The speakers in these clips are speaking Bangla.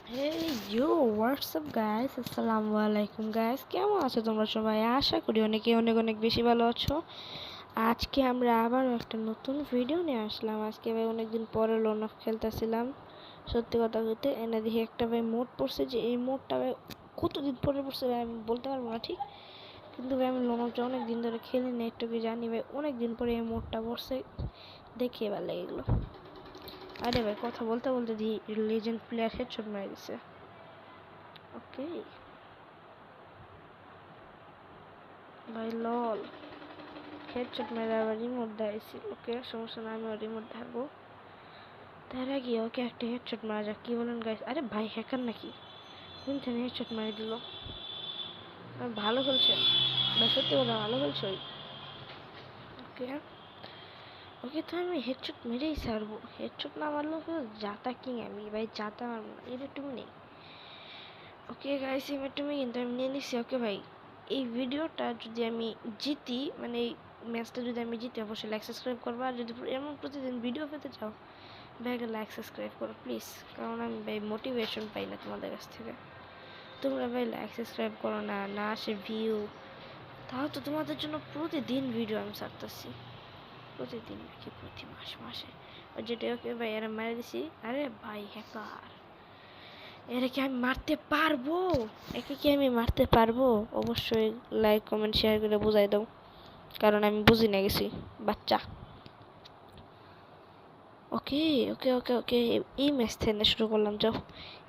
Hey yo, what's up guys? আসসালামু আলাইকুম guys. কেমন আছো তোমরা সবাই? আশা করি অনেকে অনেক অনেক বেশি ভালো আছো। আজকে আমরা আবার একটা নতুন ভিডিও নিয়ে আসলাম। আজকে ভাই অনেকদিন পরে লোন অফ খেলতেছিলাম। সত্যি কথা বলতে এনে দেখি একটা ভাই মোড পড়ছে, যে এই মোডটা ভাই কতদিন পরে পড়ছে ভাই আমি বলতে পারবো না ঠিক। কিন্তু ভাই আমি লোন অফটা অনেক দিন ধরে খেলি না, একটু কি জানি ভাই অনেক দিন পরে এই মোডটা পড়ছে, দেখে ভালো লেগে গেলো। আরে ভাই কথা বলতে বলতে দি লেজেন্ড প্লেয়ার হেডশট মারা দিছে। ওকে ভাই লল হেডশট মেরে আবার রিমোট দিয়েছি। ওকে সমস্যা না, আমি রিমোট ধারবো। তার আগে ওকে একটা হেডশট মারা যাক, কি বলেন গাইস? আরে ভাই হ্যাকার নাকি? কোন থেকে হেডশট মারি দিল? ভালো খেলছে ভাই, সত্যি কথা ভালো খেলছে ওই। ওকে ওকে তো আমি হেডশট মেরেই ছাড়বো, হেডশট না মারলেও জাতা কিং আমি ভাই, জাতা মারবো না এটা তুমি নেই। ওকে গাইস এই ম্যাটটা কিন্তু আমি নিয়ে নিচ্ছি। ওকে ভাই এই ভিডিওটা যদি আমি জিতি, মানে এই ম্যাচটা যদি আমি জিতি, অবশ্যই লাইক সাবস্ক্রাইব করবো। আর যদি এমন প্রতিদিন ভিডিও পেতে চাও ভাই একটা লাইক সাবস্ক্রাইব করো প্লিজ, কারণ আমি ভাই মোটিভেশন পাই না তোমাদের কাছ থেকে। তোমরা ভাই লাইক সাবস্ক্রাইব করো না, না আসে ভিউ, তাও তো তোমাদের জন্য প্রতিদিন ভিডিও আমি ছাড়তেছি, প্রতিদিন নাকি প্রতি মাসে। আর যেটা ওকে ভাই এরা মেরে দিছি। আরে ভাই হ্যাকার, এরা কি আমি মারতে পারবো? একে কি আমি মারতে পারবো? অবশ্যই লাইক কমেন্ট শেয়ার করে বুঝাই দাও, কারণ আমি বুঝি না গেছি বাচ্চা। ওকে ওকে ওকে ওকে এই ম্যাচ থেকে শুরু করলাম, যাও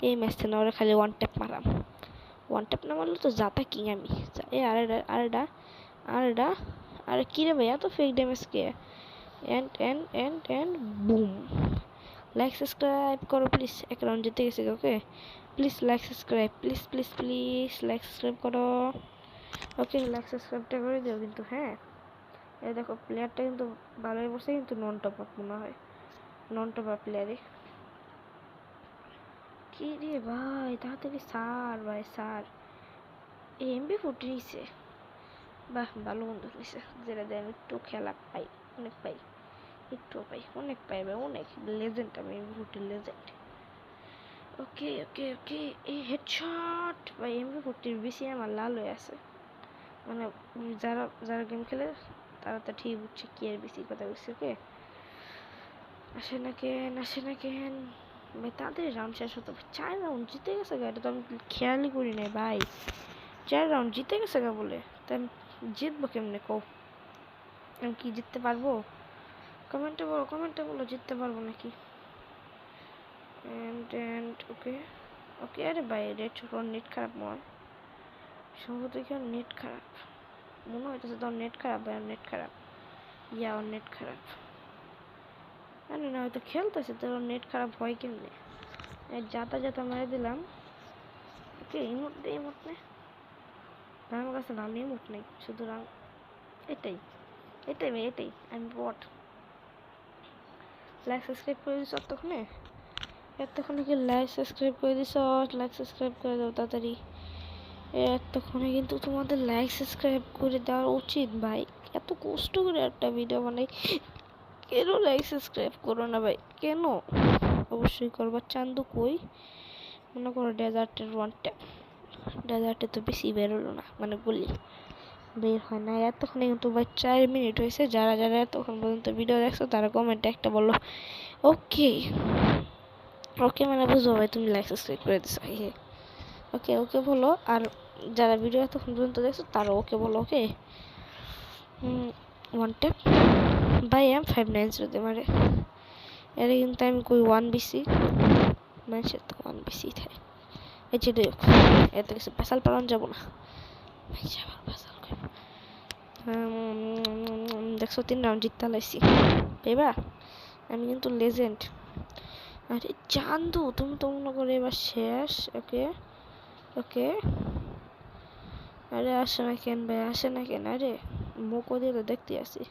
এই ম্যাচ থেকে ওরা খালি ওয়ান ট্যাপ মারাম। ওয়ান ট্যাপ না মারলে তো যাতা কিং আমি। এ আরেডা আরেডা আরেডা আরে কি রে ভাই এত ফেক ড্যামেজ কে? And boom. লাইক সাবস্ক্রাইব করো প্লিজ, এক রাউন্ড জিতে গেছে। Okay please like subscribe, please please please like subscribe করো। ওকে লাইক সাবস্ক্রাইবটা করে দিও কিন্তু। হ্যাঁ এই দেখো প্লেয়ারটা কিন্তু ভালোই বসে, কিন্তু নন টপ আপ মনে হয়, নন টপ আপ প্লেয়ারে। কি রে ভাই তাড়াতাড়ি সার ভাই সার। এমবি 40 নিছে, বাহ ভালো বন্ধু নিছে, যেটা দিয়ে আমি একটু খেলা পাই, অনেক পাই, একটু পাই অনেক পাই ভাই, অনেক লেজেন্ড আমি এমবি 40 লেজেন্ড। ওকে ওকে ওকে এই হেডশট ভাই, এমবি 40 বেশি আমার লাল হয়ে আছে। মানে যারা যারা গেম খেলে তারা তো ঠিক বুঝছে কি আর বেশি কথা বলছে। ওকে আসে না কেন, আসে না কেন ভাই, তাদের রাউন্ড শেষ হতো, 4 রাউন্ড জিতে গেছে গা, এটা তো আমি খেয়ালই করি নাই ভাই। 4 রাউন্ড জিতে গেছে গা বলে, তা আমি জিতবো কেমনে কও? আমি কি জিততে পারবো? কমেন্টে বলো, কমেন্টে বলো জিততে পারবো নাকি। এন্ড ওকে ওকে আরে ভাই রেড ছোট নেট খারাপ মনে হয়, সম্ভবত কি নেট খারাপ মনে হইতেছে, তোর নেট খারাপ ভাই, নেট খারাপ, ইয়া ওর নেট খারাপ। জানি না হয়তো খেলতেছে, তোর নেট খারাপ হয় কেমনে? যাতা যাতা মেরে দিলাম। ওকে ইমোট দে, ইমোট নে। আমার কাছে ভালো ইমোট নেই, সুতরাং এটাই এটাই ভাই এটাই, আমি বট। লাইক সাবস্ক্রাইব করে দিস এতক্ষণে, এতক্ষণে কি লাইক সাবস্ক্রাইব করে দিস? লাইক সাবস্ক্রাইব করে দাও তাড়াতাড়ি, এতক্ষণে কিন্তু তোমাদের লাইক সাবস্ক্রাইব করে দেওয়া উচিত ভাই। এত কষ্ট করে একটা ভিডিও বানাই, কেন লাইক সাবস্ক্রাইব করো না ভাই, কেন? অবশ্যই করবার। চান্দু কই? মনে করো ডেজার্টের ওয়ানটা, ডেজার্টে তো বেশি বেরোলো না, মানে বলি বের হয় না। এতক্ষণে কিন্তু ভাই 4 মিনিট হয়েছে। যারা যারা এতক্ষণ পর্যন্ত ভিডিও দেখছো তারা কমেন্টে একটা বললো ওকে। ওকে মানে বুঝবো ভাই তুমি লাইক সাবস্ক্রাইব করে দিছো। ওকে ওকে বলো। আর যারা ভিডিও এতক্ষণ পর্যন্ত দেখছো তারা ওকে বলো। Okay one tap by M59 যদি মারে, এর কিন্তু আমি কই 1BC মানুষের তো 1BC থাকে। এই যে দেখ এত কিছু পেশাল পালন যাবো না ভাই, যাবার পেশাল করব। দেখছো 3 রাউন্ড জিততে লাইছি এবার, আমি কিন্তু লেজেন্ড। আরে চান্দু তুমি তো মনে করে এবার শেষ। ওকে ওকে আরে আসে না কেন ভাই, আসে না কেন? আরে মুখও দিয়ে তো দেখতে আসি।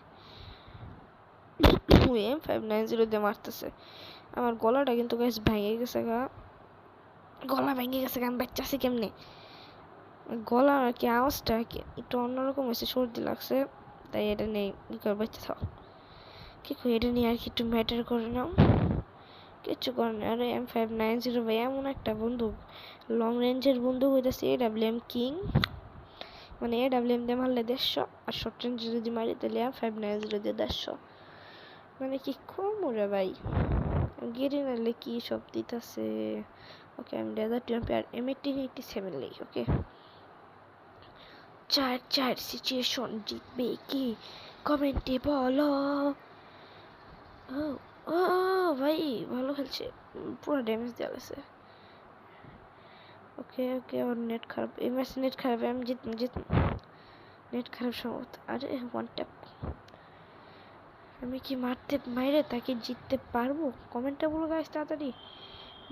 M590 দিয়ে মারতেছে, আমার গলাটা কিন্তু গাইস ভেঙে গেছে গা, গলা ভেঙে গেছে গা, আমি বাচ্চাছি কেমনে? গলা আর কি আওয়াজটা কি একটু অন্যরকম হয়েছে, সর্দি লাগছে, তাই এটা নেই ই করে বাচ্চা থাও। কি কই এটা নিয়ে আর কি একটু ম্যাটার করে নাও, কিচ্ছু করে না। আরে M590 ভাই এমন একটা বন্দুক, লং রেঞ্জের বন্দুক হইতেছে AWM কিং, মানে AWM দিয়ে মারলে 150, আর শর্ট রেঞ্জে যদি মারি তাহলে M590 দিয়ে 150। মানে কি কমরে ভাই, গেরি নালে কি সব দিতেছে। ওকে আমি ডেজার্ট টিউম্পে আর M1887 লই। ওকে 4-4 সিচুয়েশন, জিতবে কি কমেন্টে বলো। ও ও ভাই ভালো খেলছে, পুরো ড্যামেজ দেওয়া গেছে। ওকে ওকে ওর নেট খারাপ, এই ম্যাচ নেট খারাপ, আমি জিতবো নেট খারাপ সম্ভবত। আরে ওয়ান ট্যাপ, আমি কি মাইরে তাকে জিততে পারবো? কমেন্টটা বলো গাইস তাড়াতাড়ি,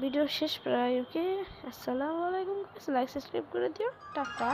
ভিডিও শেষ প্রায়। ওকে আসসালামু আলাইকুম গাইস, লাইক সাবস্ক্রাইব করে দিও, টাটা।